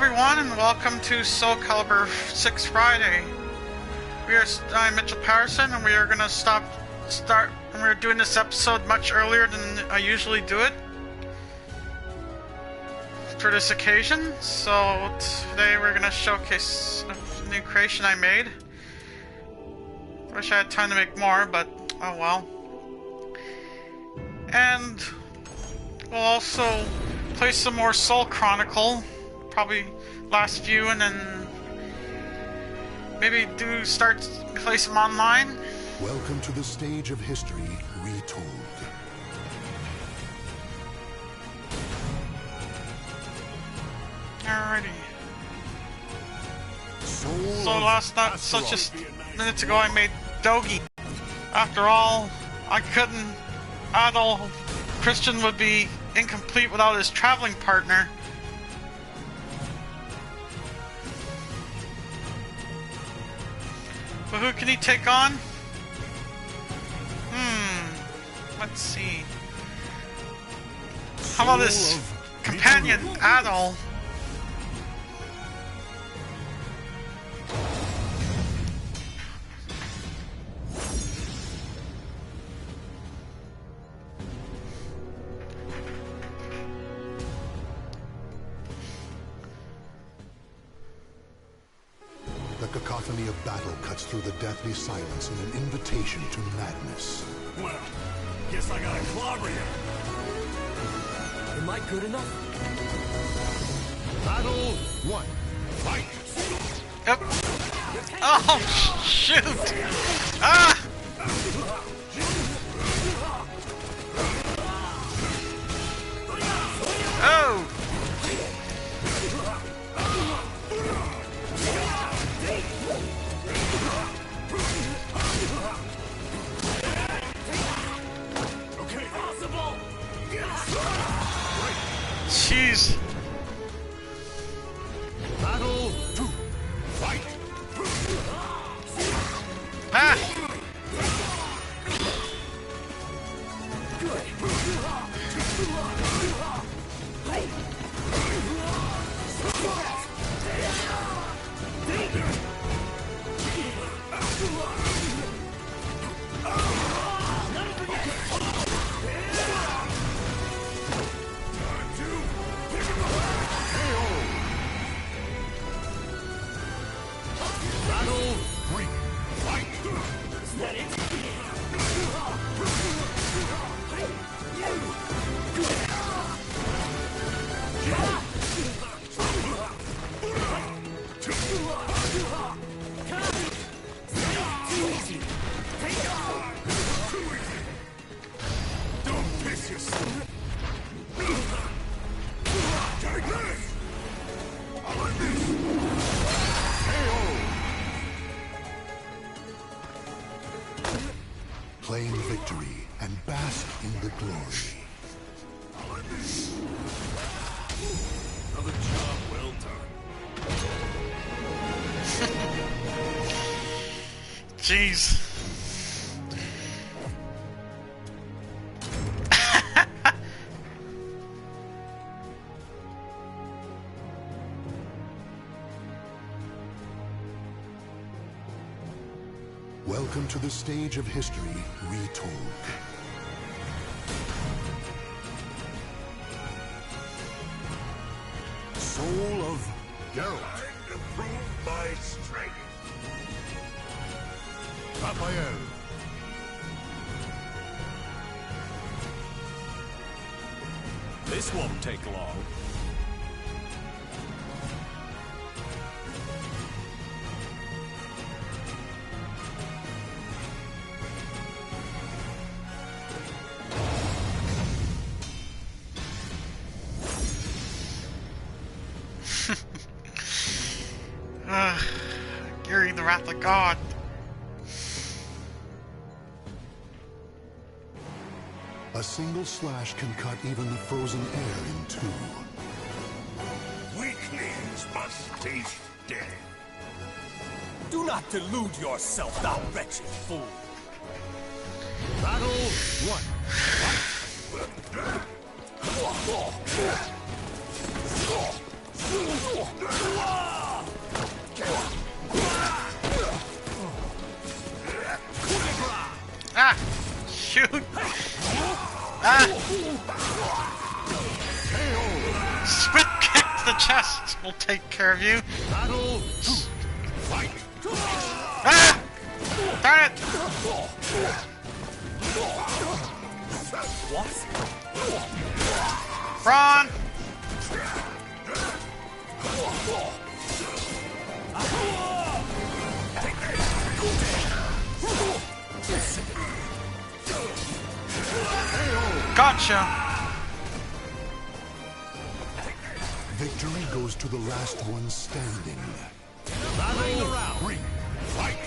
everyone, and welcome to Soulcalibur VI Friday. I'm Mitchell Patterson, and we are going to and we're doing this episode much earlier than I usually do it for this occasion. So today we're going to showcase a new creation I made. Wish I had time to make more, but oh well. And we'll also play some more Soul Chronicle, probably last few, and then maybe play some online. Welcome to the stage of history retold. Alrighty. Just minutes ago I made Dogi. After all, Adol Christian would be incomplete without his traveling partner. But who can he take on? Let's see. How about his companion, Adol? The cacophony of battle cuts through the deathly silence in an invitation to madness. Well, guess I gotta clobber you. Am I good enough? Battle 1. Fight! Yep. Oh, shoot! Ah! Oh! Jeez. Battle 2. Fight. Ah. Battle 3. Fight. Is that it? Don't piss yourself. Take this. I like this. Claim victory and bask in the glory. Another job well done. Jeez. Welcome to the stage of history retold. Soul of Geralt. Time to prove my strength. Raphael. This won't take long. Gary, the Wrath of God. A single slash can cut even the frozen air in two. Weaklings must taste death. Do not delude yourself, thou wretched fool. Battle 1. Fight. shoot! Ah! Spit kick to the chest will take care of you. Battle 2. Fight. Ah! Darn it! What? Ron! Gotcha! Victory goes to the last one standing. Battle 3. Fight.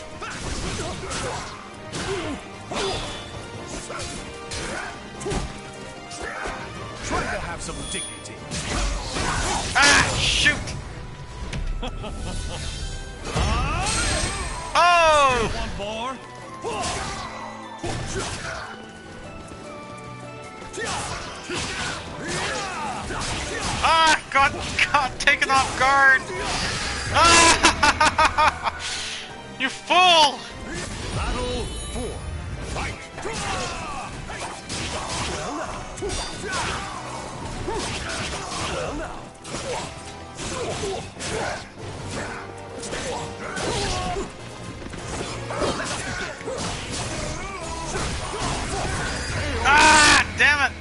Try to have some dignity. Ah! Shoot! Oh! One more. Ah! Got taken off guard! Ah! You fool! Battle 4. Fight. Well now. Ah! Damn it!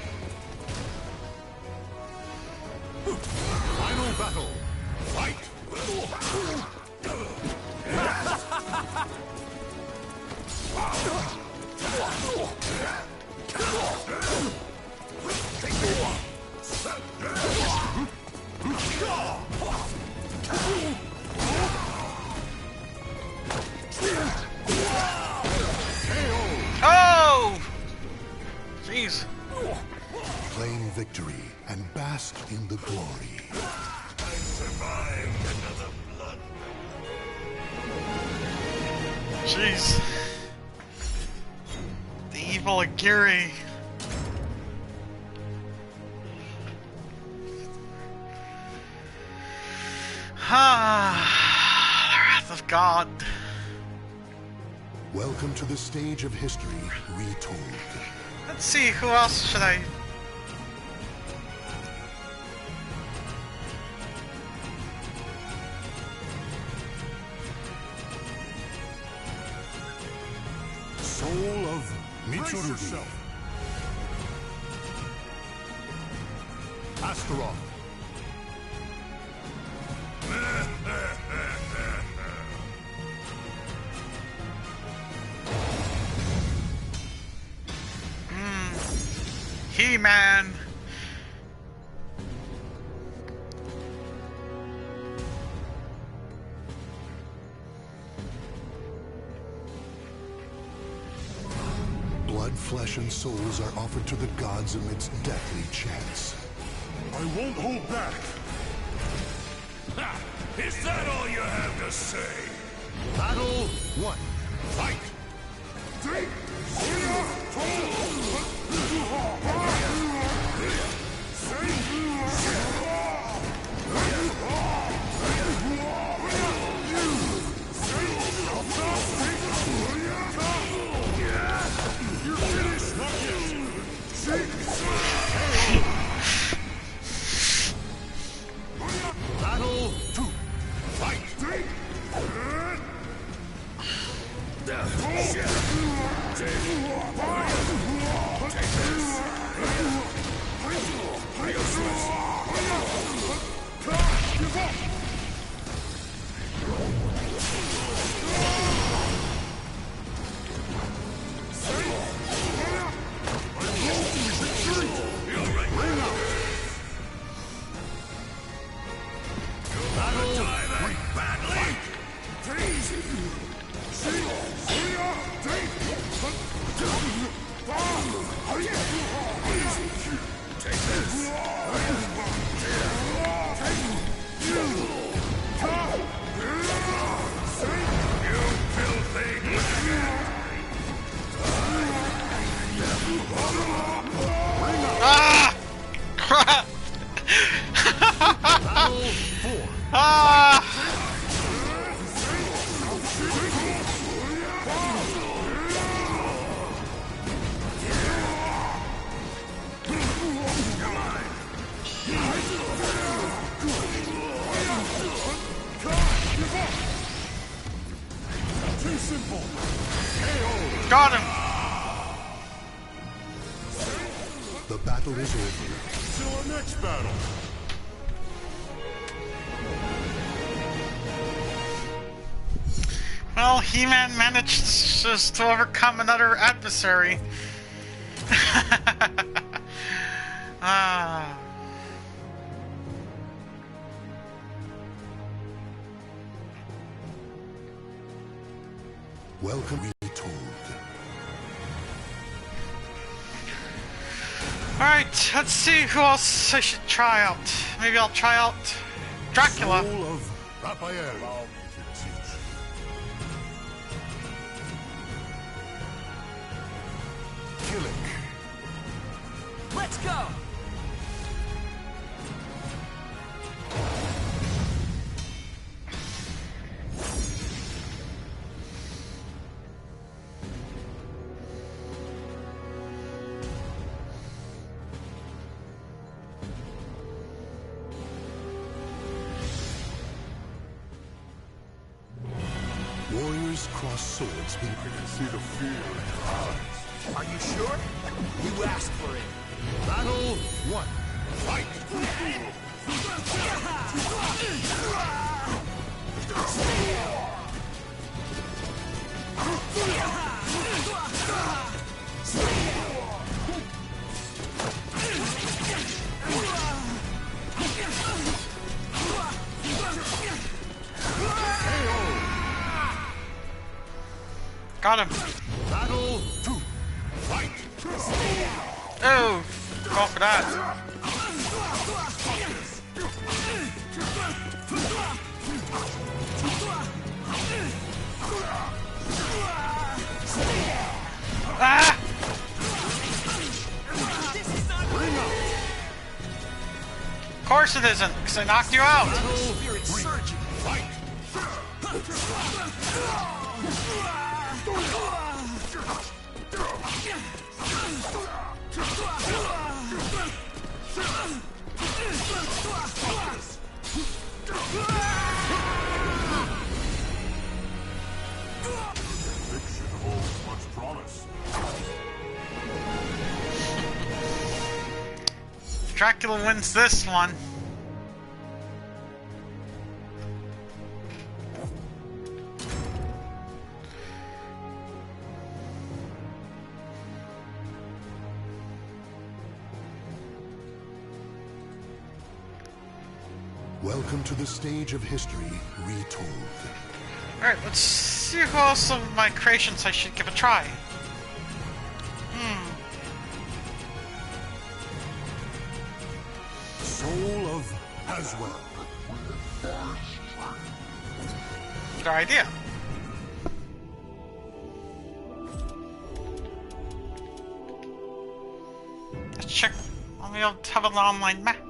Final battle. Fight. Oh! Jeez. Claim victory and bask in the glory. I survived another blood. Jeez. The evil Agiri. Ah, the wrath of God. Welcome to the stage of history retold. Let's see, who else should I... Soul of Mitsurugi. Astaroth. He-Man. Blood, flesh, and souls are offered to the gods amidst deathly chants. I won't hold back. Ha! Is that all you have to say? Battle 1. Fight! Battle 2. Fight! Got him! The battle is over. Till our next battle. Well, He-Man managed just to overcome another adversary. Ah. Welcome retold. Alright, let's see who else I should try out. Maybe I'll try out Dracula. Soul of Raphael. Killick. Let's go! Warriors cross swords. I can see the fear in your eyes. Are you sure? You asked for it. Battle 1. Fight! Got him. Battle 2. Fight! Oh, go for that. Ah! Of course it isn't, because I knocked you out. Spirit surging. Fight! Fiction holds much promise. Dracula wins this one. Welcome to the stage of history retold. Alright, let's see who else of my creations I should give a try. Soul of Haswell. Good idea. Let's check. I'll be able to have an online match.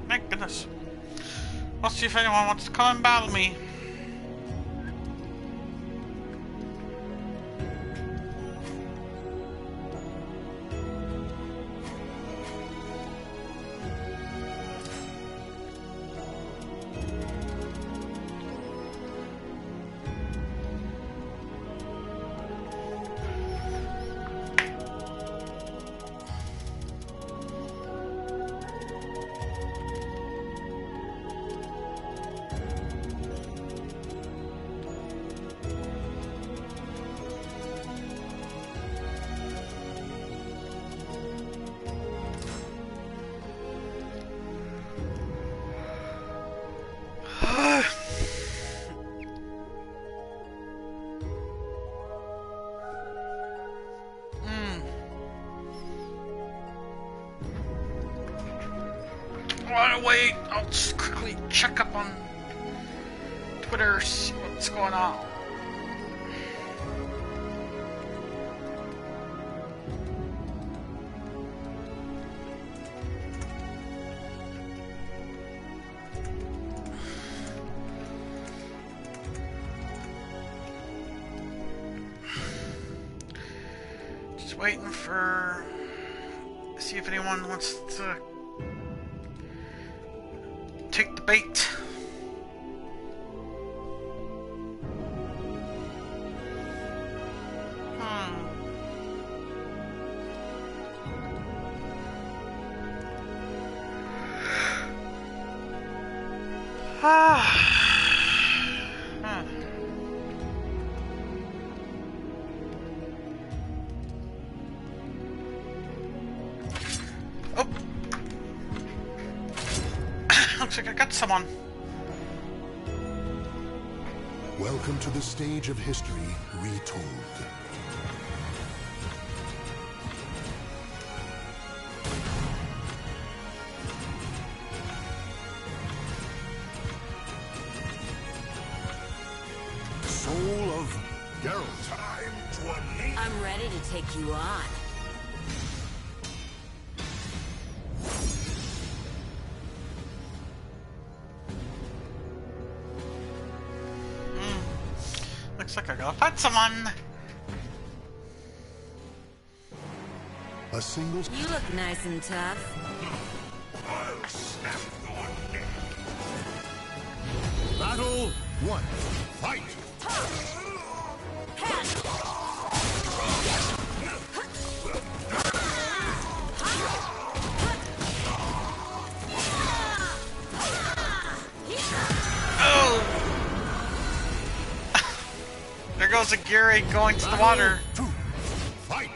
My goodness. I'll see if anyone wants to come and battle me. While I wait, I'll just quickly check up on Twitter, see what's going on. Just waiting for... see if anyone wants to take the bait. Oh! Looks like I got someone. Welcome to the stage of history retold. Soul of Geralt. Time to unleash. I'm ready to take you on. Looks like I gotta fight someone. A single... You look nice and tough. I'll snap your neck. Battle 1. Fight! There goes a Gary going to the water. 2. Fight!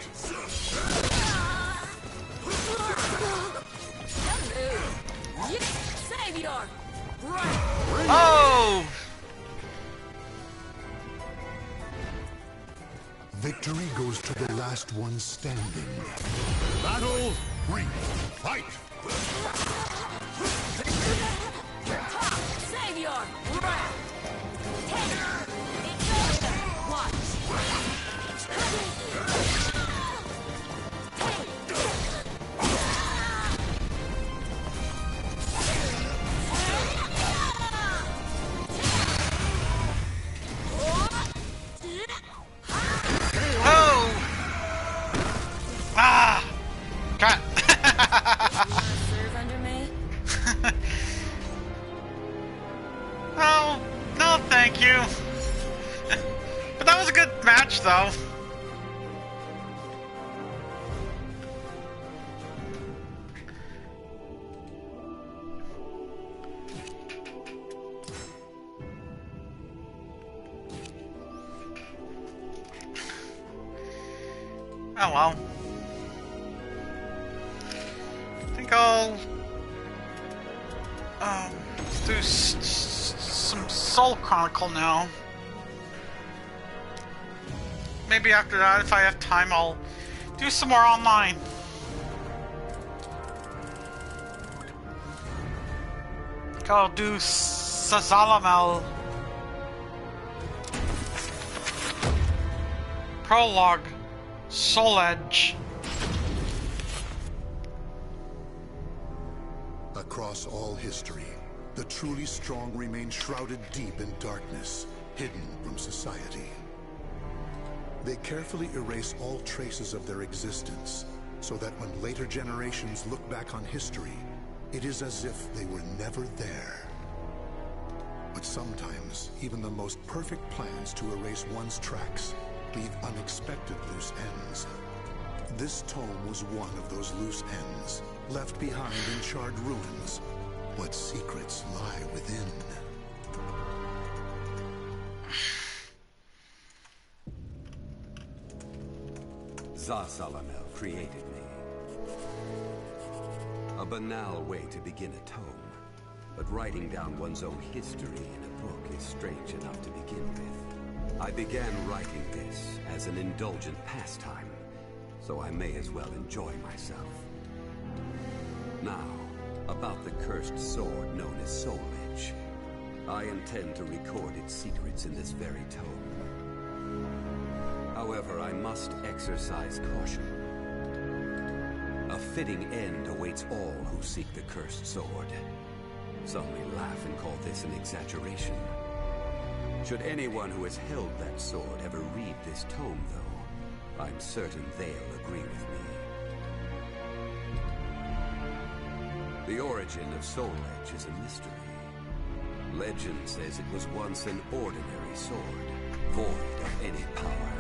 Savior! Oh! Victory goes to the last one standing. Battle 3. Fight! Savior! Oh! Ah! Cat! Serve under me? Oh, no thank you. But that was a good match though. Oh well. I think I'll do some Soul Chronicle now. Maybe after that, if I have time, I'll do some more online. I'll do Sazalamel. Prologue. Soul Edge. Across all history, the truly strong remain shrouded deep in darkness, hidden from society. They carefully erase all traces of their existence, so that when later generations look back on history, it is as if they were never there. But sometimes, even the most perfect plans to erase one's tracks leave unexpected loose ends. This tome was one of those loose ends, left behind in charred ruins. What secrets lie within? Soulcalibur created me. A banal way to begin a tome, but writing down one's own history in a book is strange enough to begin with. I began writing this as an indulgent pastime, so I may as well enjoy myself. Now, about the cursed sword known as Soul Edge. I intend to record its secrets in this very tome. However, I must exercise caution. A fitting end awaits all who seek the cursed sword. Some may laugh and call this an exaggeration. Should anyone who has held that sword ever read this tome, though, I'm certain they'll agree with me. The origin of Soul Edge is a mystery. Legend says it was once an ordinary sword, void of any power.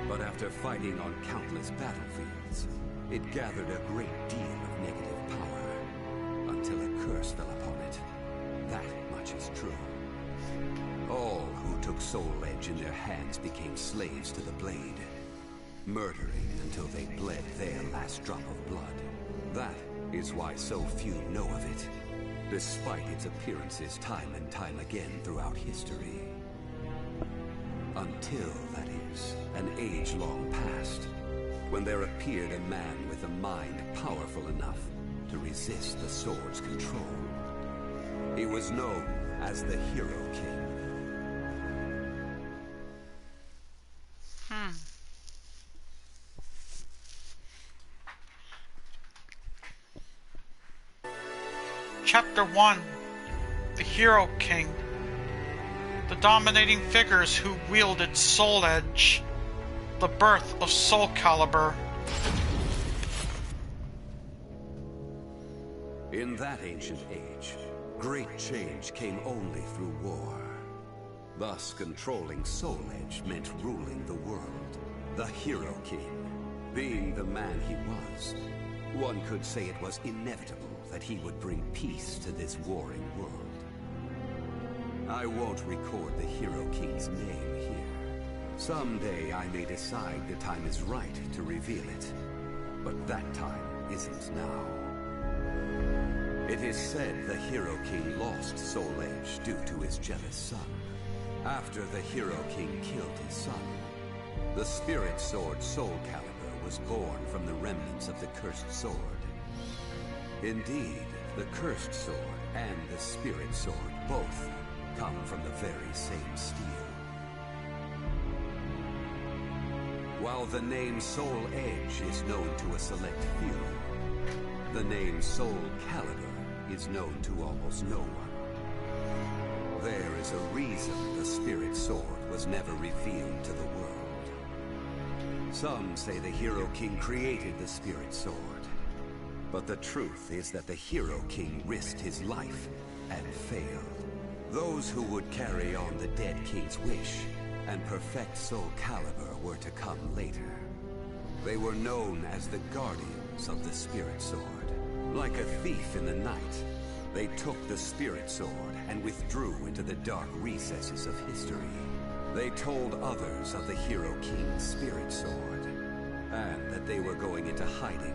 But after fighting on countless battlefields, it gathered a great deal of negative power, until a curse fell upon it. That much is true. All who took Soul Edge in their hands became slaves to the blade, murdering until they bled their last drop of blood. That is why so few know of it, despite its appearances time and time again throughout history. Until, that is, an age long past, when there appeared a man with a mind powerful enough to resist the sword's control. He was known as the Hero King. Chapter 1: The Hero King. The dominating figures who wielded Soul Edge. The birth of Soulcalibur. In that ancient age, great change came only through war. Thus, controlling Soul Edge meant ruling the world. The Hero King, being the man he was, one could say it was inevitable that he would bring peace to this warring world. I won't record the Hero King's name here. Someday I may decide the time is right to reveal it, but that time isn't now. It is said the Hero King lost Soul Edge due to his jealous son. After the Hero King killed his son, the spirit sword Soulcalibur was born from the remnants of the cursed sword. Indeed, the cursed sword and the spirit sword both come from the very same steel. While the name Soul Edge is known to a select few, the name Soulcalibur is known to almost no one. There is a reason the spirit sword was never revealed to the world. Some say the Hero King created the spirit sword, but the truth is that the Hero King risked his life and failed. Those who would carry on the dead king's wish and perfect Soulcalibur were to come later. They were known as the guardians of the spirit sword. Like a thief in the night, they took the spirit sword and withdrew into the dark recesses of history. They told others of the Hero King's spirit sword, and that they were going into hiding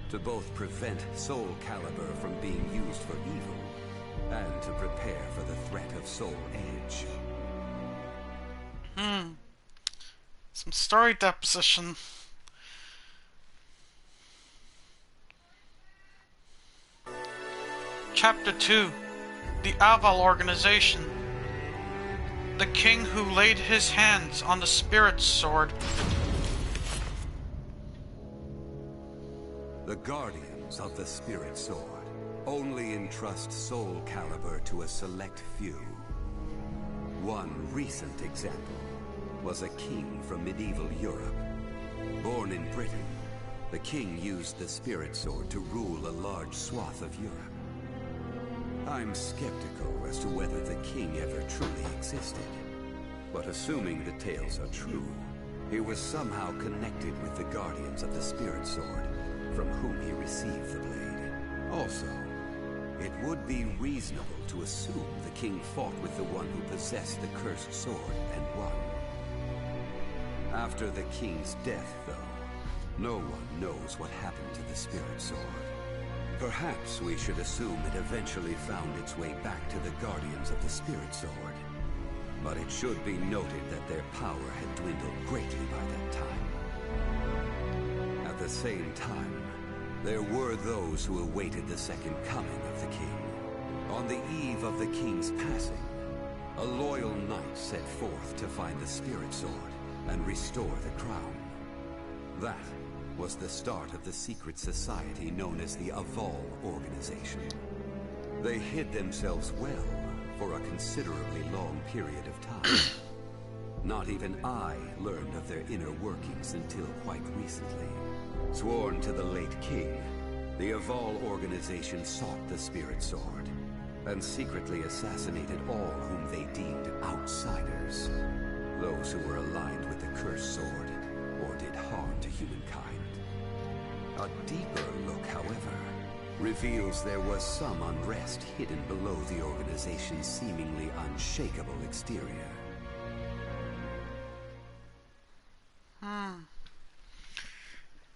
to both prevent Soulcalibur from being used for evil, and to prepare for the threat of Soul Edge. Some story deposition. Chapter 2: The Aval Organization. The king who laid his hands on the spirit sword. The guardians of the spirit sword only entrust Soulcalibur to a select few. One recent example was a king from medieval Europe. Born in Britain, the king used the spirit sword to rule a large swath of Europe. I'm skeptical as to whether the king ever truly existed, but assuming the tales are true, he was somehow connected with the guardians of the spirit sword, from whom he received the blade. Also, it would be reasonable to assume the king fought with the one who possessed the cursed sword and won. After the king's death, though, no one knows what happened to the spirit sword. Perhaps we should assume it eventually found its way back to the guardians of the spirit sword. But it should be noted that their power had dwindled greatly by that time. At the same time, there were those who awaited the second coming of the king. On the eve of the king's passing, a loyal knight set forth to find the spirit sword and restore the crown. That was the start of the secret society known as the Aval Organization. They hid themselves well for a considerably long period of time. Not even I learned of their inner workings until quite recently. Sworn to the late king, the Aval organization sought the Spirit Sword, and secretly assassinated all whom they deemed outsiders. Those who were aligned with the Cursed Sword, or did harm to humankind. A deeper look, however, reveals there was some unrest hidden below the organization's seemingly unshakable exterior.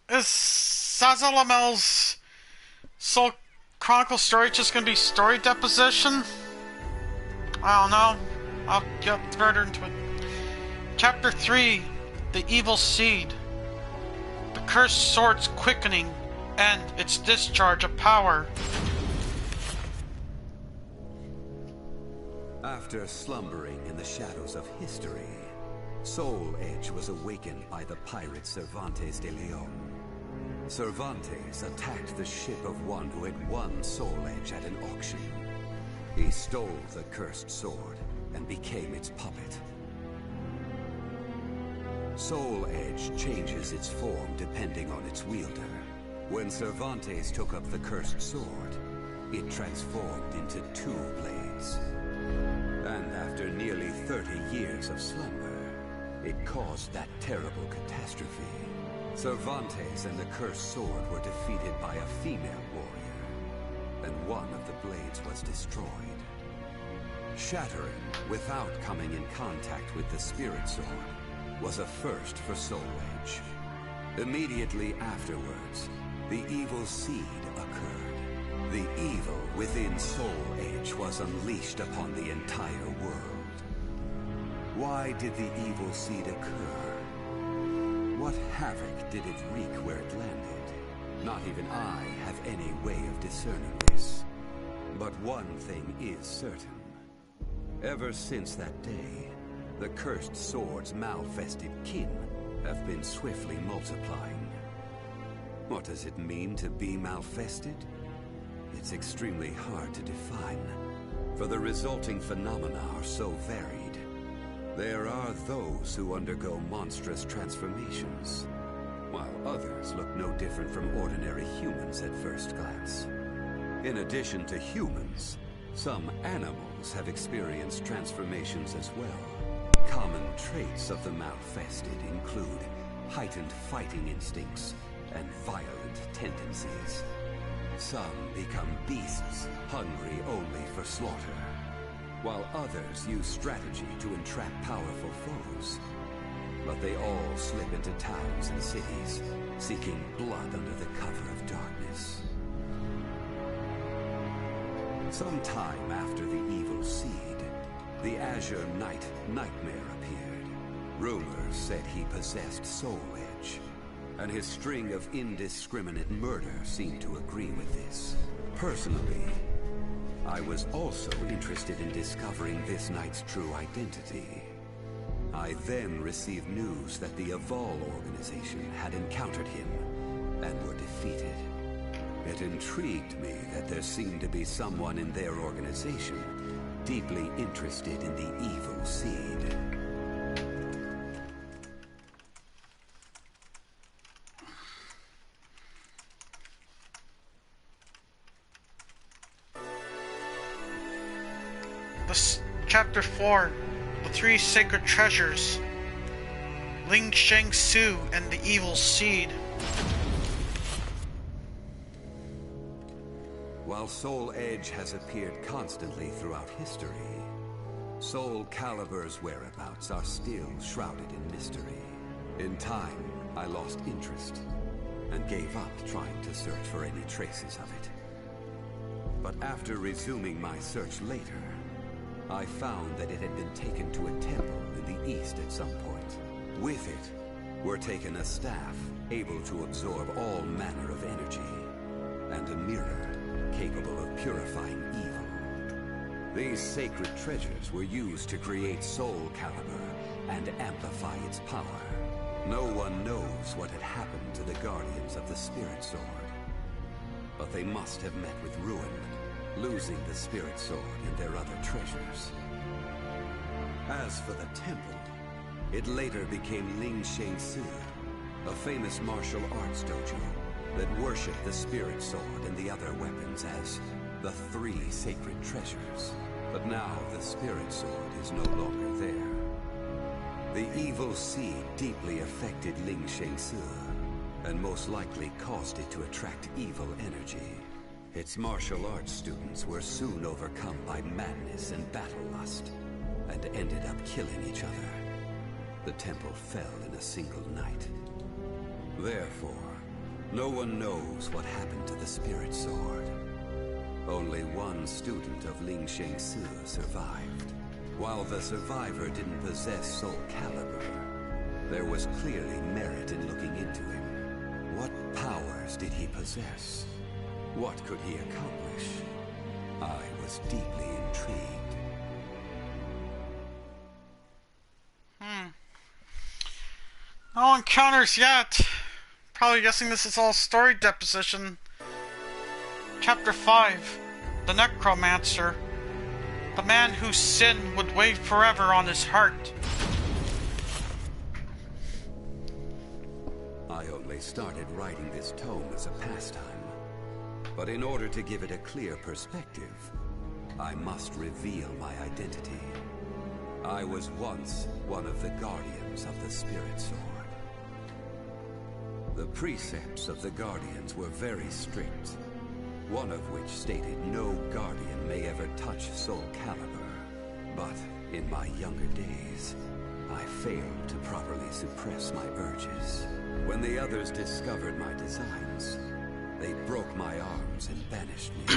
Is Sazalamel's Soul Chronicle story just gonna be story deposition? I don't know. I'll get further into it. Chapter 3, The Evil Seed. The Cursed Sword's quickening and its discharge of power. After slumbering in the shadows of history, Soul Edge was awakened by the pirate Cervantes de Leon. Cervantes attacked the ship of one who had won Soul Edge at an auction. He stole the cursed sword and became its puppet. Soul Edge changes its form depending on its wielder. When Cervantes took up the cursed sword, it transformed into 2 blades. And after nearly 30 years of slumber, it caused that terrible catastrophe. Cervantes and the cursed sword were defeated by a female warrior, and one of the blades was destroyed. Shattering without coming in contact with the Spirit Sword was a first for Soul Edge. Immediately afterwards, the evil seed occurred. The evil within Soul Edge was unleashed upon the entire world. Why did the evil seed occur? What havoc did it wreak where it landed? Not even I have any way of discerning this. But one thing is certain. Ever since that day, the cursed sword's malfested kin have been swiftly multiplying. What does it mean to be malfested? It's extremely hard to define, for the resulting phenomena are so varied. There are those who undergo monstrous transformations, while others look no different from ordinary humans at first glance. In addition to humans, some animals have experienced transformations as well. Common traits of the malfested include heightened fighting instincts and violent tendencies. Some become beasts, hungry only for slaughter, while others use strategy to entrap powerful foes. But they all slip into towns and cities, seeking blood under the cover of darkness. Sometime after the evil seed, the Azure Knight Nightmare appeared. Rumors said he possessed Soul Edge, and his string of indiscriminate murder seemed to agree with this. Personally, I was also interested in discovering this knight's true identity. I then received news that the Aval organization had encountered him and were defeated. It intrigued me that there seemed to be someone in their organization deeply interested in the evil seed. Chapter 4, The 3 Sacred Treasures. Ling Sheng Su and the Evil Seed. While Soul Edge has appeared constantly throughout history, Soulcalibur's whereabouts are still shrouded in mystery. In time, I lost interest and gave up trying to search for any traces of it. But after resuming my search later, I found that it had been taken to a temple in the east at some point. With it were taken a staff able to absorb all manner of energy, and a mirror capable of purifying evil. These sacred treasures were used to create Soulcalibur and amplify its power. No one knows what had happened to the Guardians of the Spirit Sword, but they must have met with ruin, losing the Spirit Sword and their other treasures. As for the temple, It later became Ling Sheng Su, a famous martial arts dojo that worshipped the spirit sword and the other weapons as the three sacred treasures. But now the spirit sword is no longer there. The evil seed deeply affected Ling Sheng Su, and most likely caused it to attract evil energy. Its martial arts students were soon overcome by madness and battle lust, and ended up killing each other. The temple fell in a single night. Therefore, no one knows what happened to the spirit sword. Only one student of Ling Sheng Su survived. While the survivor didn't possess Soulcalibur, there was clearly merit in looking into him. What powers did he possess? What could he accomplish? I was deeply intrigued. No encounters yet. Probably guessing this is all story deposition. Chapter 5. The Necromancer. The man whose sin would weigh forever on his heart. I only started writing this tome as a pastime. But in order to give it a clear perspective, I must reveal my identity. I was once one of the guardians of the Spirit Sword. The precepts of the Guardians were very strict, one of which stated no Guardian may ever touch Soulcalibur. But in my younger days, I failed to properly suppress my urges. When the others discovered my designs, they broke my arms and banished me.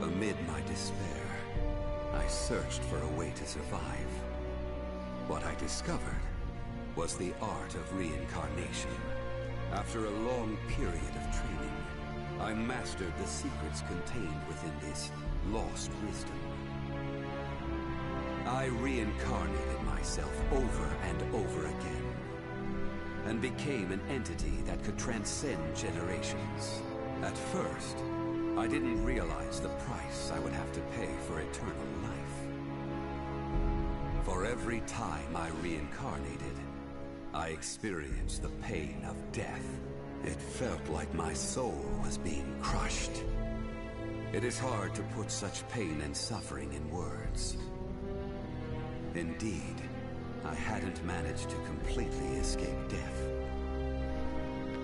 Amid my despair, I searched for a way to survive. What I discovered was the art of reincarnation. After a long period of training, I mastered the secrets contained within this lost wisdom. I reincarnated myself over and over again, and became an entity that could transcend generations. At first, I didn't realize the price I would have to pay for eternal life. For every time I reincarnated, I experienced the pain of death. It felt like my soul was being crushed. It is hard to put such pain and suffering in words. Indeed, I hadn't managed to completely escape death.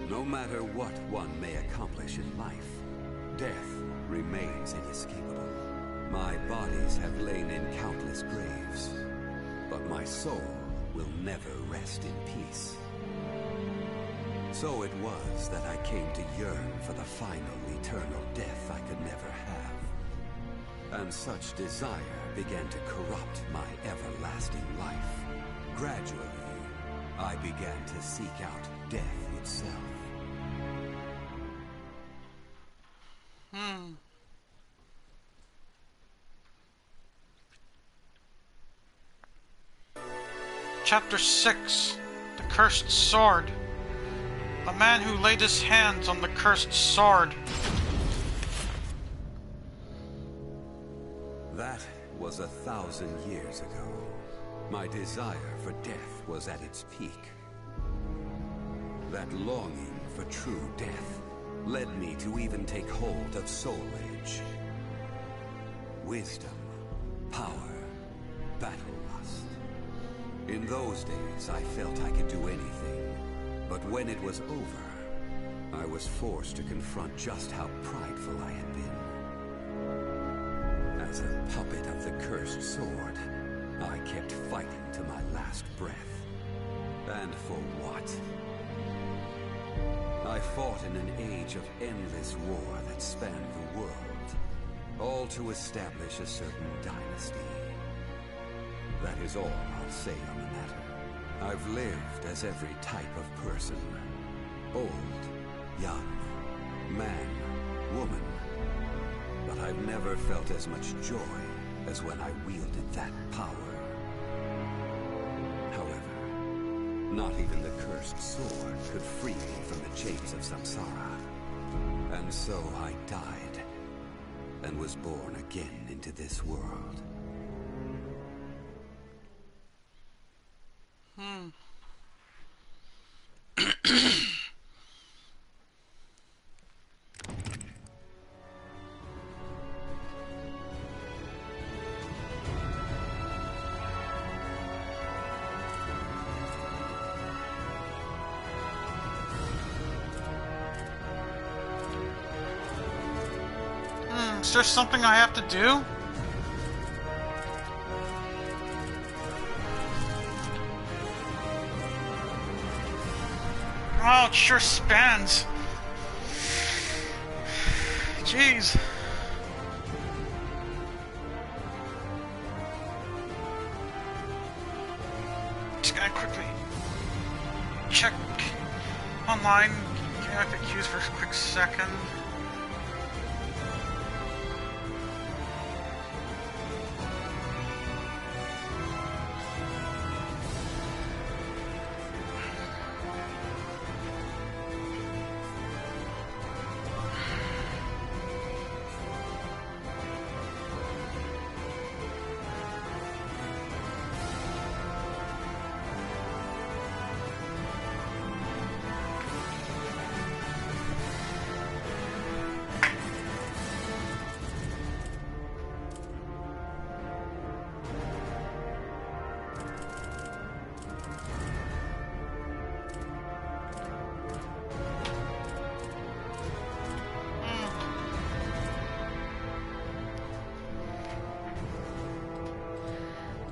No matter what one may accomplish in life, death remains inescapable. My bodies have lain in countless graves, but my soul will never rest in peace. So it was that I came to yearn for the final eternal death I could never have. And such desire began to corrupt my everlasting life. Gradually, I began to seek out death itself. Chapter 6. The Cursed Sword. A man who laid his hands on the cursed sword. That was 1,000 years ago. My desire for death was at its peak. That longing for true death led me to even take hold of Soul Age. Wisdom, power, battle lust. In those days, I felt I could do anything. But when it was over, I was forced to confront just how prideful I had been. As a puppet of the cursed sword, I kept fighting to my last breath. And for what? I fought in an age of endless war that spanned the world, all to establish a certain dynasty. That is all I'll say on the matter. I've lived as every type of person. Old, young, man, woman. But I've never felt as much joy as when I wielded that power. However, not even the cursed sword could free me from the chains of samsara. And so I died, and was born again into this world. Is there something I have to do? Oh, it sure spins. Jeez. Just gotta quickly check online. FAQs for a quick second.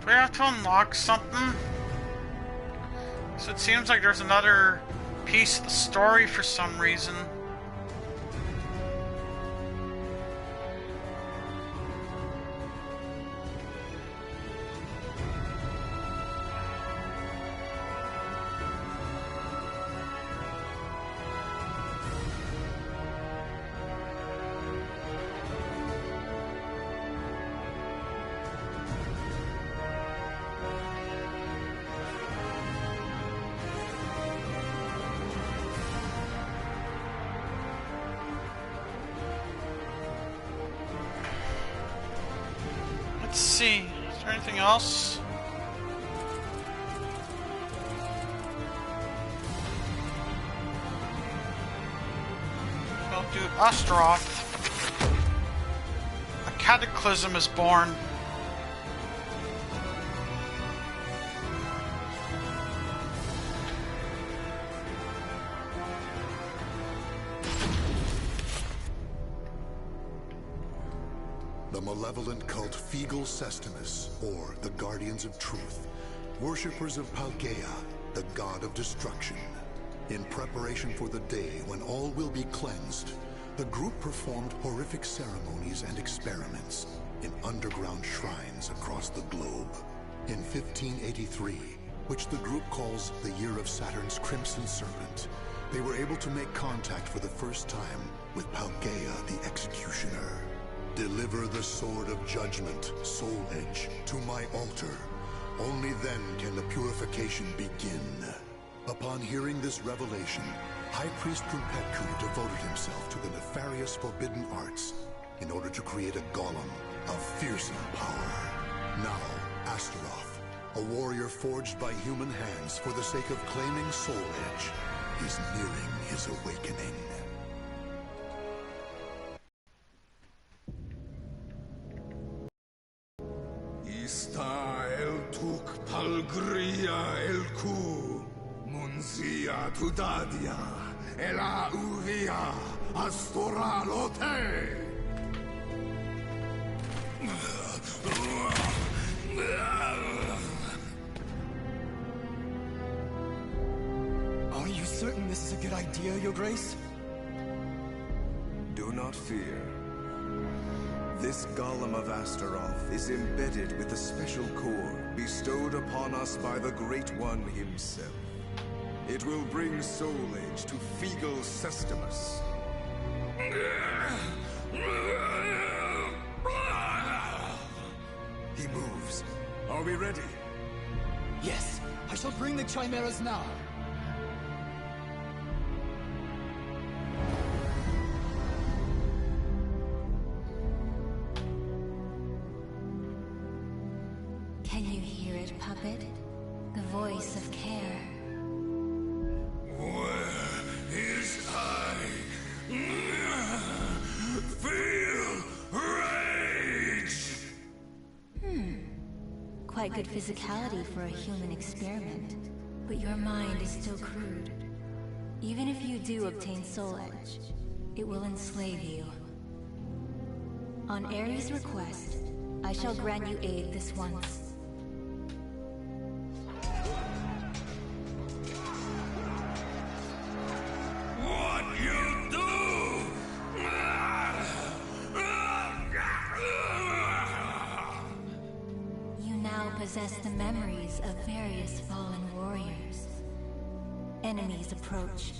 Do I have to unlock something? So it seems like there's another piece of the story for some reason. Let's see, is there anything else? We'll do Astaroth. A cataclysm is born. The malevolent cult Fegal Sestimus, or the Guardians of Truth, worshippers of Paldea, the god of destruction. In preparation for the day when all will be cleansed, the group performed horrific ceremonies and experiments in underground shrines across the globe. In 1583, which the group calls the Year of Saturn's Crimson Serpent, they were able to make contact for the first time with Paldea the Executioner. Deliver the Sword of Judgment, Soul Edge, to my altar. Only then can the purification begin. Upon hearing this revelation, High Priest Rumpetku devoted himself to the nefarious forbidden arts in order to create a golem of fearsome power. Now, Astaroth, a warrior forged by human hands for the sake of claiming Soul Edge, is nearing his awakening. Ista el tuk palgria el ku, munzia tudadia, ela uvia, astoralote. Are you certain this is a good idea, Your Grace? Do not fear. This golem of Astaroth is embedded with a special core bestowed upon us by the Great One himself. It will bring Soul Edge to Fegal Sestimus. He moves. Are we ready? Yes, I shall bring the chimeras now. Can you hear it, puppet? The voice of care. Where is I? Feel rage! Quite good physicality for a human experiment. But your mind is still crude. Even if you do obtain Soul Edge, it will enslave you. On Ares' request, I shall grant you aid this once. What you do? You now possess the memories of various fallen warriors. Enemies approach.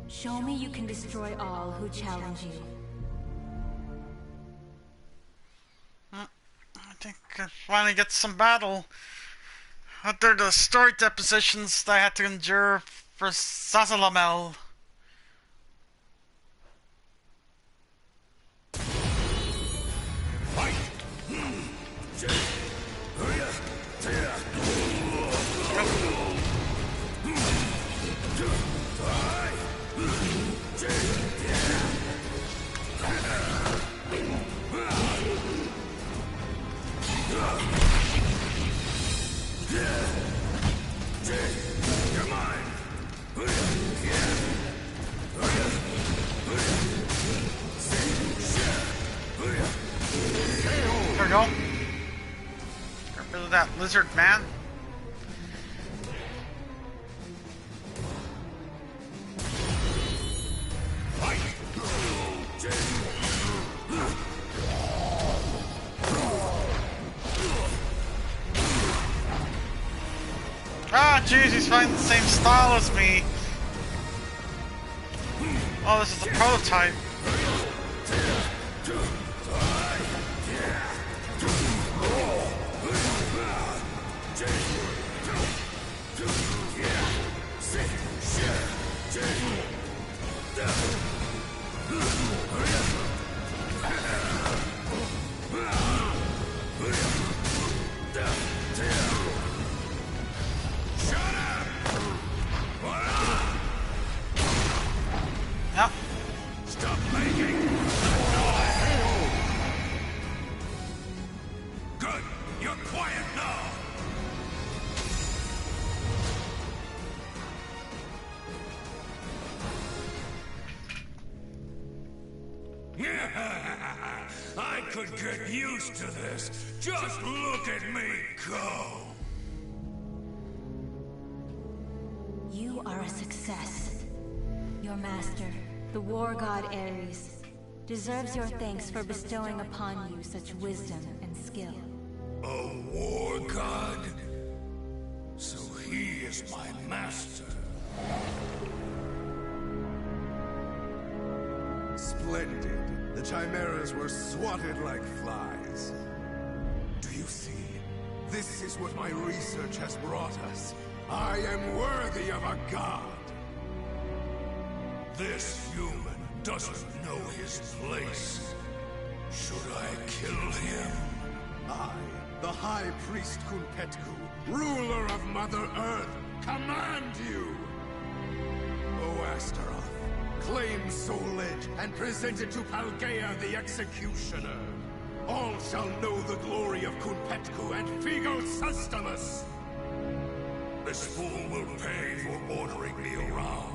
Show me you can destroy all who challenge you. I think I finally get some battle. After the story depositions that I had to endure for Zazalamel. There we go. Get rid of that lizard man. Ah, jeez, he's fighting the same style as me. Oh, this is a prototype. Yep. Stop making good. You're quiet now. I could get used to this. Just look at me go. You are a success. Your master, the war god Ares, deserves your thanks for bestowing upon you such wisdom and skill. A war god? So he is my master. Splendid. The chimeras were swatted like flies. Do you see? This is what my research has brought us. I am worthy of a god. This human doesn't know his place. Should I kill him? I, the High Priest Kunpetku, ruler of Mother Earth, command you! O Astaroth, claim Soul Edge and present it to Palgaea the Executioner. All shall know the glory of Kunpetku and Figo Sustamus! This fool will pay for ordering me around.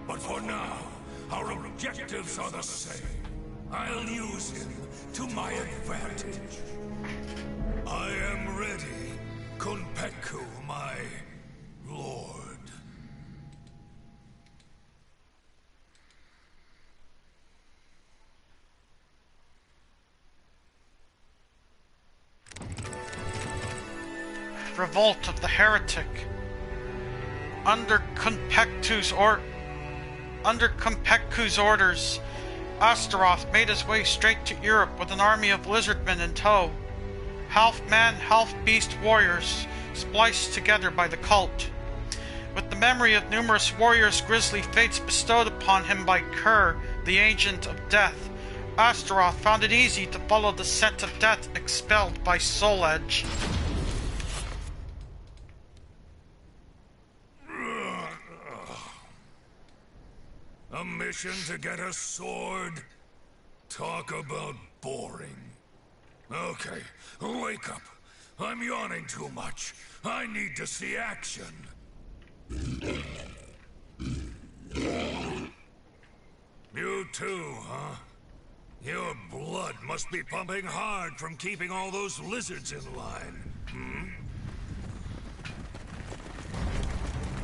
But for now, our objectives are the same. I'll use him to my advantage. I am ready, Kunpetku, my lord. Revolt of the Heretic. Under Kunpetku's orders, Astaroth made his way straight to Europe with an army of lizardmen in tow. Half man, half beast warriors, spliced together by the cult. With the memory of numerous warriors' grisly fates bestowed upon him by Kerr, the Agent of Death, Astaroth found it easy to follow the scent of death expelled by Soul Edge. A mission to get a sword? Talk about boring. Okay, wake up. I'm yawning too much. I need to see action. You too, huh? Your blood must be pumping hard from keeping all those lizards in line. Hmm?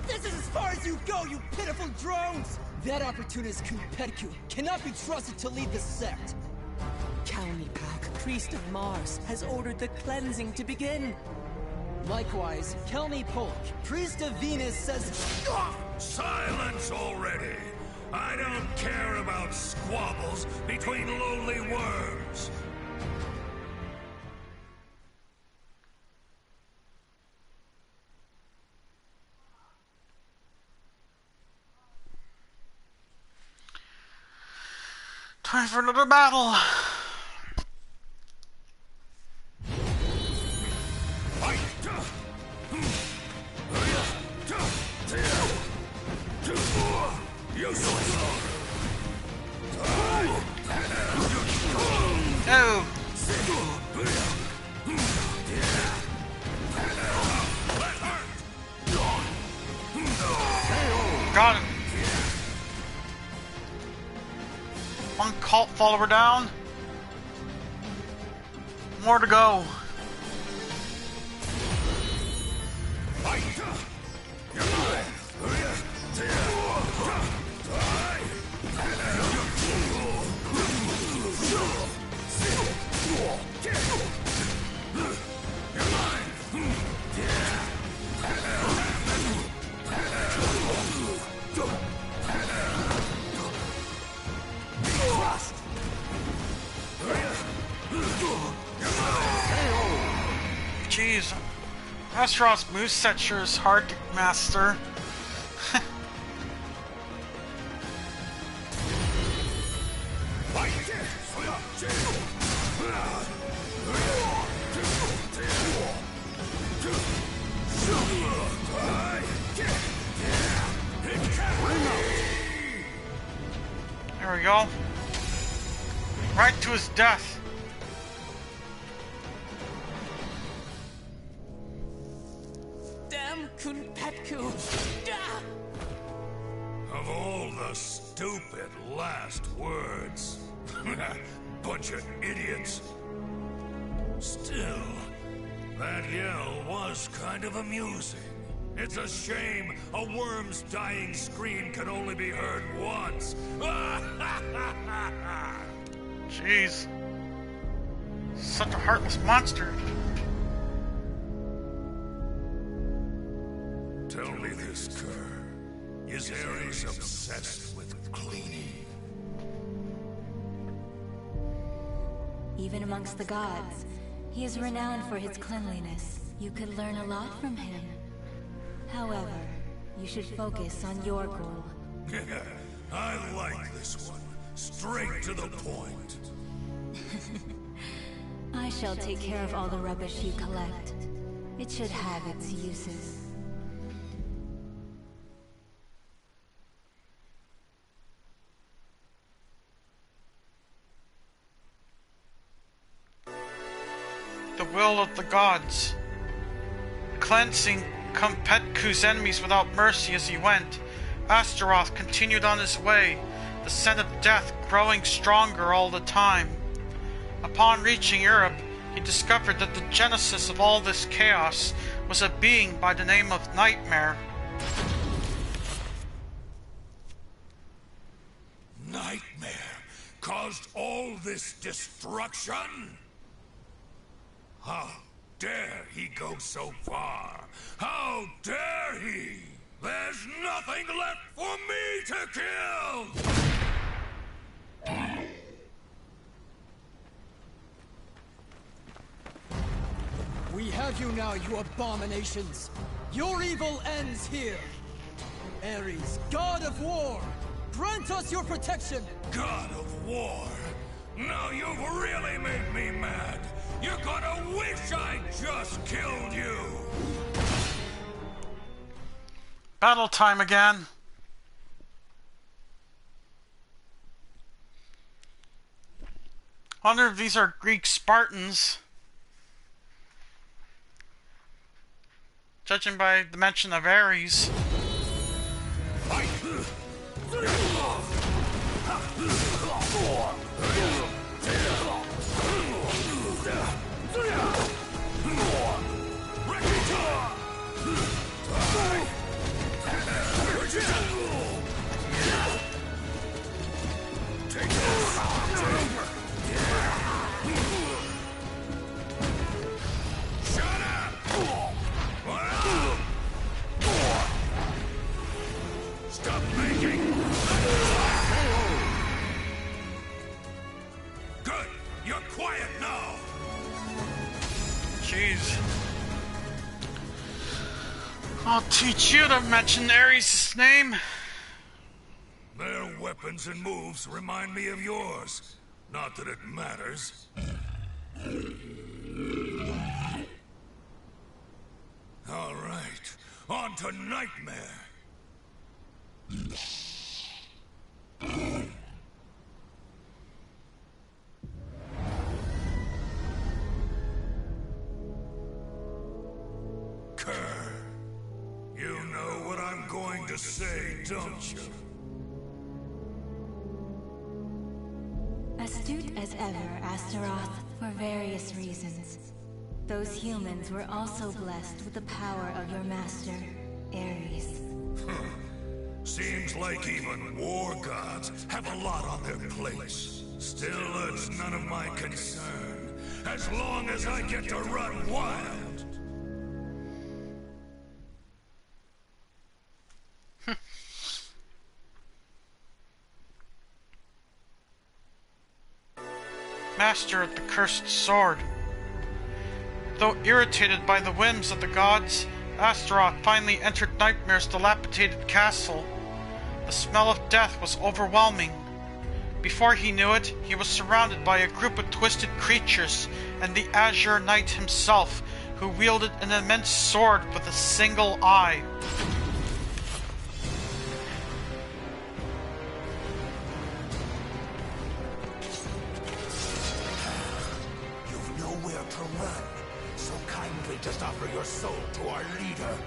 This is as far as you go, you pitiful drones! That opportunist Kumpetku cannot be trusted to lead the sect. Kalnipak, priest of Mars, has ordered the cleansing to begin. Likewise, Kelmi Polk, priest of Venus, says... Silence already! I don't care about squabbles between lowly worms. Time for another battle. Oh. Got him. One cult follower down. More to go. Jeez, Astaroth's moveset sure is hard to master. There we go. Right to his death. Damn Kumpetku! Of all the stupid last words. Bunch of idiots. Still, that yell was kind of amusing. It's a shame a worm's dying scream can only be heard once. Jeez. Such a heartless monster. Tell me this, Kerr. Is Ares obsessed with cleaning? Even amongst the gods, he is renowned for his cleanliness. You could learn a lot from him. However, you should focus on your goal. I like this one. Straight to the point. I shall take care of all the rubbish you collect. It should have its uses. The will of the gods. Cleansing Kumpetku's enemies without mercy as he went, Astaroth continued on his way, the scent of death growing stronger all the time. Upon reaching Europe, he discovered that the genesis of all this chaos was a being by the name of Nightmare. Nightmare caused all this destruction? How dare he go so far? How dare he? There's nothing left for me to kill! We have you now, you abominations! Your evil ends here! Ares, god of war, grant us your protection! God of War? Now you've really made me mad! You're gonna wish I just killed you! Battle time again. I wonder if these are Greek Spartans. Judging by the mention of Ares. I'll teach you to mention Ares' name. Their weapons and moves remind me of yours. Not that it matters. All right, on to Nightmare. Kerr, you know what I'm going to say, don't you? Astute as ever, Astaroth, for various reasons. Those humans were also blessed with the power of your master, Ares. Seems like even war gods have a lot on their plates. Still, it's none of my concern, as long as I get to run wild. Master of the cursed sword. Though irritated by the whims of the gods, Astaroth finally entered Nightmare's dilapidated castle. The smell of death was overwhelming. Before he knew it, he was surrounded by a group of twisted creatures and the Azure Knight himself, who wielded an immense sword with a single eye. You've nowhere to run, so kindly just offer your soul to our leader.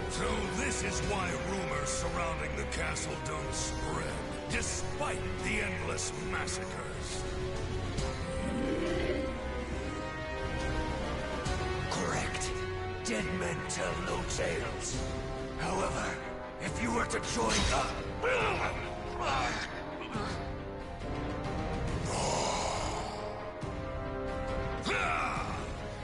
So this is why rumors surrounding the castle don't spread, despite the endless massacres. Correct. Dead men tell no tales. However, if you were to join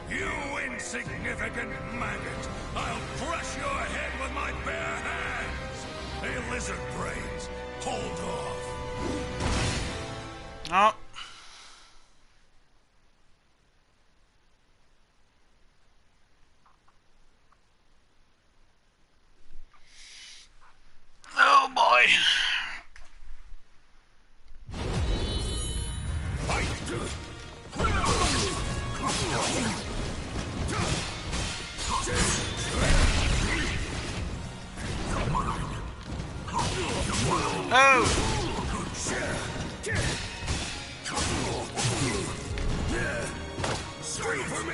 you insignificant maggot! I'll crush your head with my bare hands! Hey, lizard brains, hold off! Oh. Oh boy. Oh! Scream for me!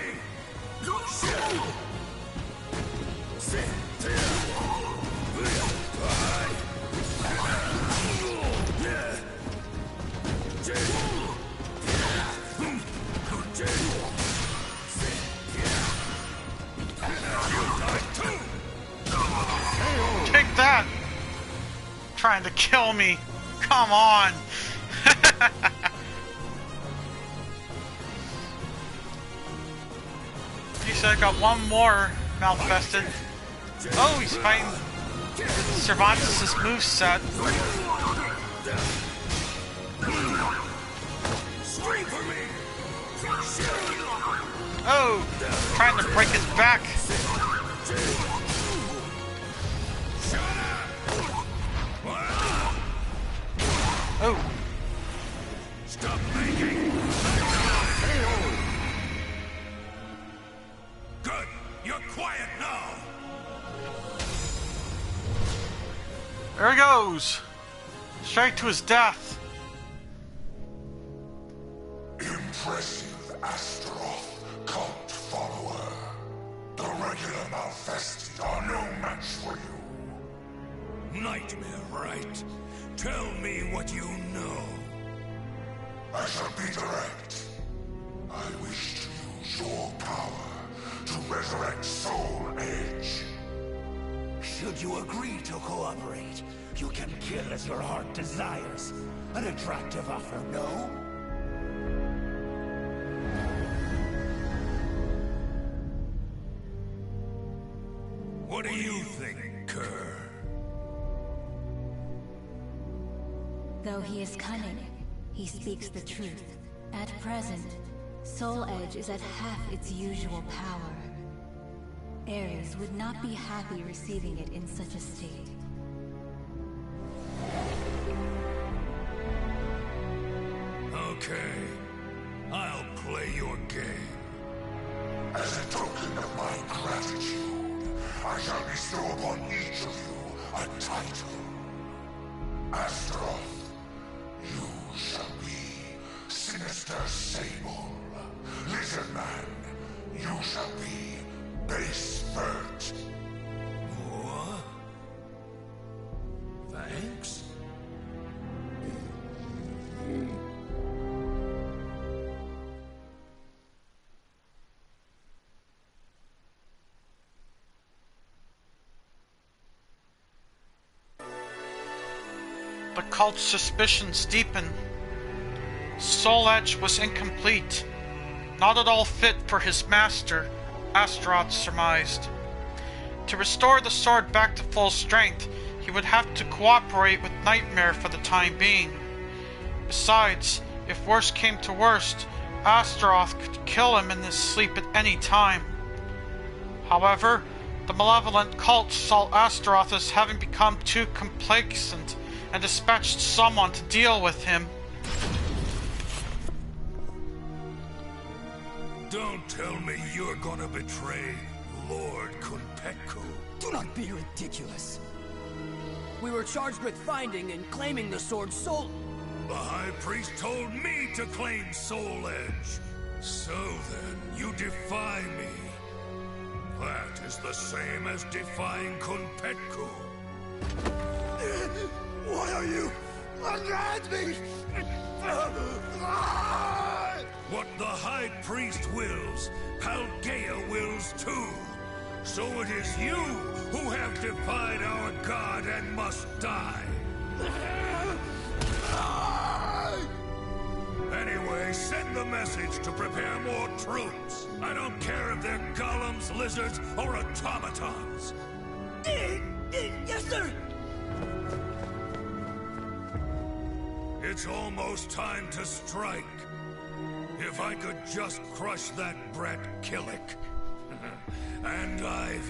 Take that! Trying to kill me. Come on! You said I got one more Malfested. Oh, he's fighting Cervantes' moveset. Oh, trying to break his back. Oh. Stop making. Good. You're quiet now. There he goes. Straight to his death. Impressive, Astaroth, cult follower. The regular Malfested are no match for you. Nightmare, right? Tell me what you know. I shall be direct. I wish to use your power to resurrect Soul Edge. Should you agree to cooperate, you can kill as your heart desires. An attractive offer, no? What do you think, Kerr? Though he is cunning, he speaks the truth. At present, Soul Edge is at half its usual power. Ares would not be happy receiving it in such a state. Okay, I'll play your game. As a token of my gratitude, I shall bestow upon each of you a title. Astaroth, you shall be Sinister Sable. Lizard Man, you shall be Base Vert. What? Thanks? The cult's suspicions deepen. Soul Edge was incomplete, not at all fit for his master, Astaroth surmised. To restore the sword back to full strength, he would have to cooperate with Nightmare for the time being. Besides, if worst came to worst, Astaroth could kill him in his sleep at any time. However, the malevolent cult saw Astaroth as having become too complacent and dispatched someone to deal with him. Don't tell me you're gonna betray Lord Kunpetku. Do not be ridiculous. We were charged with finding and claiming the sword Soul... The High Priest told me to claim Soul Edge. So then, you defy me. That is the same as defying Kunpetku. Why are you around me? What the High Priest wills, Paldea wills too. So it is you who have defied our god and must die. Anyway, send the message to prepare more troops. I don't care if they're golems, lizards, or automatons. Yes, sir! It's almost time to strike. If I could just crush that brat Killick. And Ivy.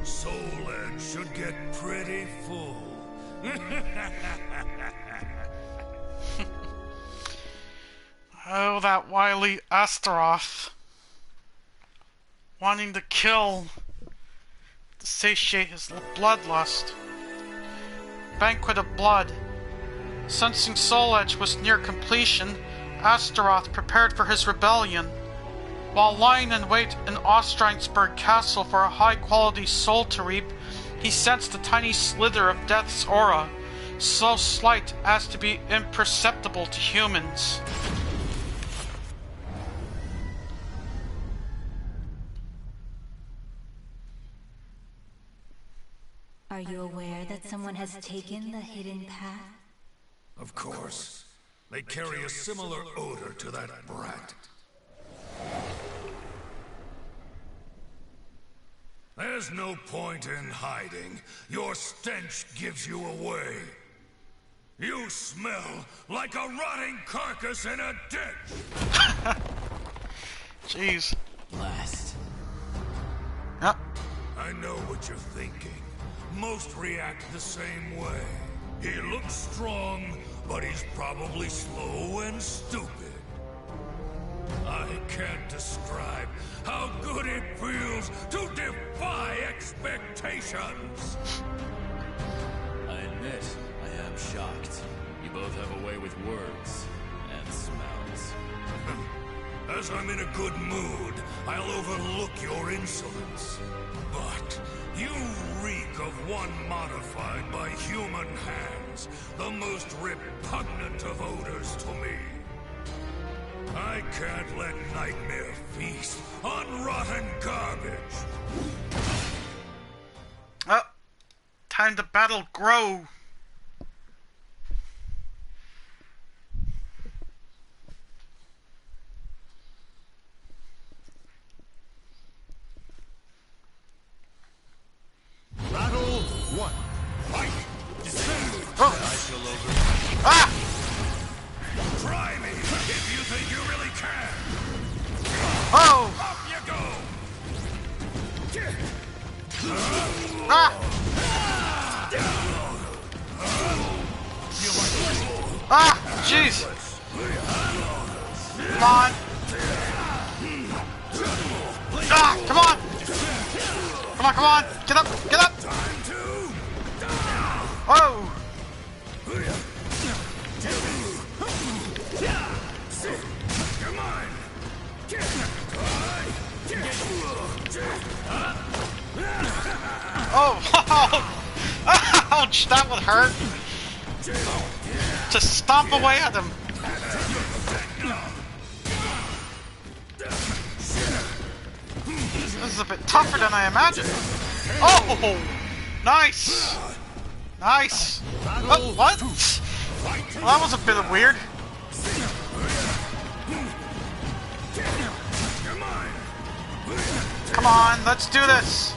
Soul Edge should get pretty full. Oh, that wily Astaroth. Wanting to kill, to satiate his bloodlust. Banquet of Blood. Sensing Soul Edge was near completion, Astaroth prepared for his rebellion. While lying in wait in Ostrinsburg Castle for a high-quality soul to reap, he sensed a tiny slither of death's aura, so slight as to be imperceptible to humans. Are you aware that someone has taken the hidden path? Of course. They carry a similar odor to that brat. There's no point in hiding. Your stench gives you away. You smell like a rotting carcass in a ditch! Jeez. Blast. Yep. I know what you're thinking. Most react the same way. He looks strong, but he's probably slow and stupid. I can't describe how good it feels to defy expectations. I admit, I am shocked. You both have a way with words and smells. As I'm in a good mood, I'll overlook your insolence. But you reek of one modified by human hands, the most repugnant of odors to me. I can't let Nightmare feast on rotten garbage. Oh, time to battle grow. Battle 1. Fight! Oh. Ah! Try me if you think you really can. Oh! Up you go! Ah! Ah! Jeez! Come on! Ah! Come on! Come on! Come on! Get up! Get up! Oh! Oh! Ouch! That would hurt! Just stomp away at him! This is a bit tougher than I imagined! Oh! Nice! Nice! Oh, what? Well, that was a bit of weird. Come on, let's do this!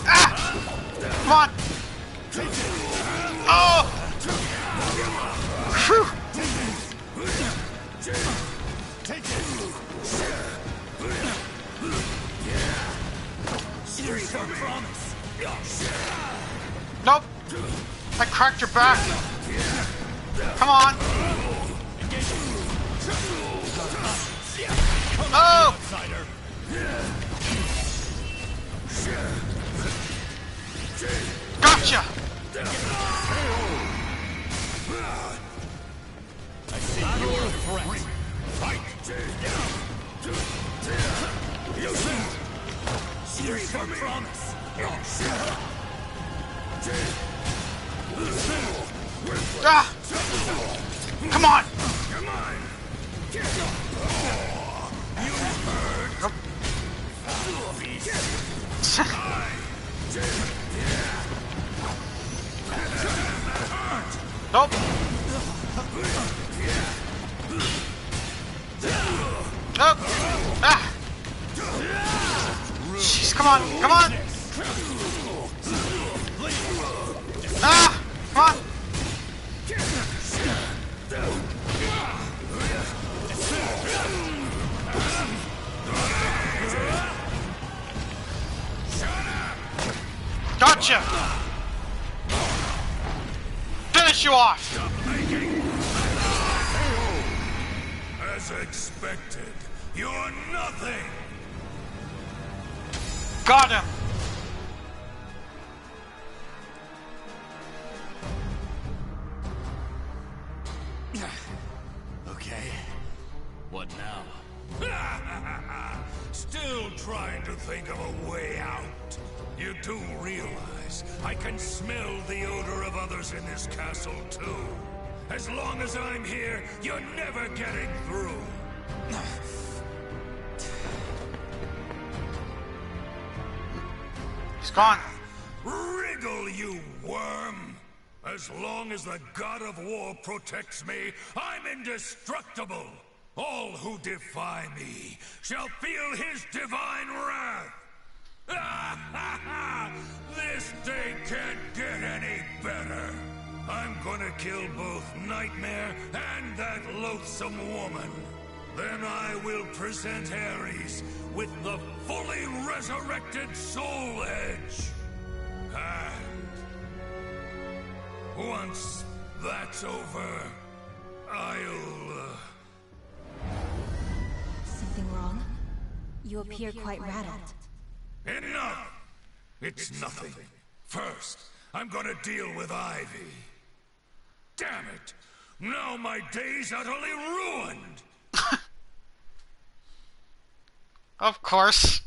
Ah! Come on! Oh! Whew! Nope! I cracked your back! Come on! Oh! Gotcha! I see you're a threat. Fight! Here's your promise. Ah! Come on! Nope. Nope. Nope. Ah! Jeez, come on, come on! Ah! Come on! Gotcha! Finish you off! As expected, you're nothing! Got him! Okay. What now? Still trying to think of a way out. You do realize I can smell the odor of others in this castle, too. As long as I'm here, you're never getting through. He's gone. Wriggle, you worm! As long as the God of War protects me, I'm indestructible! All who defy me shall feel his divine wrath! This day can't get any better! I'm gonna kill both Nightmare and that loathsome woman. Then I will present Ares with the fully resurrected Soul Edge. And once that's over, I'll... Something wrong? You appear quite rattled. Enough! It's nothing. First, I'm gonna deal with Ivy. Damn it! Now my day's utterly ruined! Of course.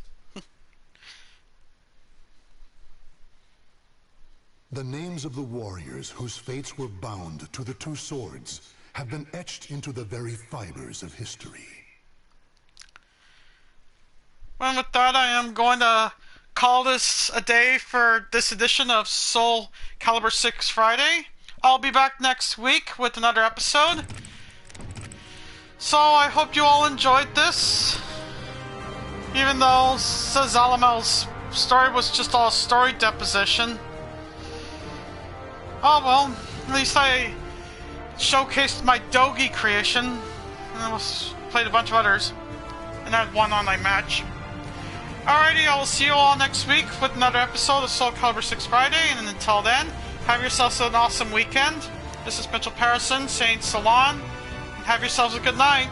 The names of the warriors whose fates were bound to the two swords have been etched into the very fibers of history. Well, with that, I am going to call this a day for this edition of Soulcalibur VI Friday. I'll be back next week with another episode. So I hope you all enjoyed this. Even though Zalamel's story was just all story deposition. Oh well, at least I showcased my Dogi creation. And I played a bunch of others. that one online match. Alrighty, I will see you all next week with another episode of Soulcalibur VI Friday, and until then, have yourselves an awesome weekend. This is Mitchell Parison saying so long, and have yourselves a good night.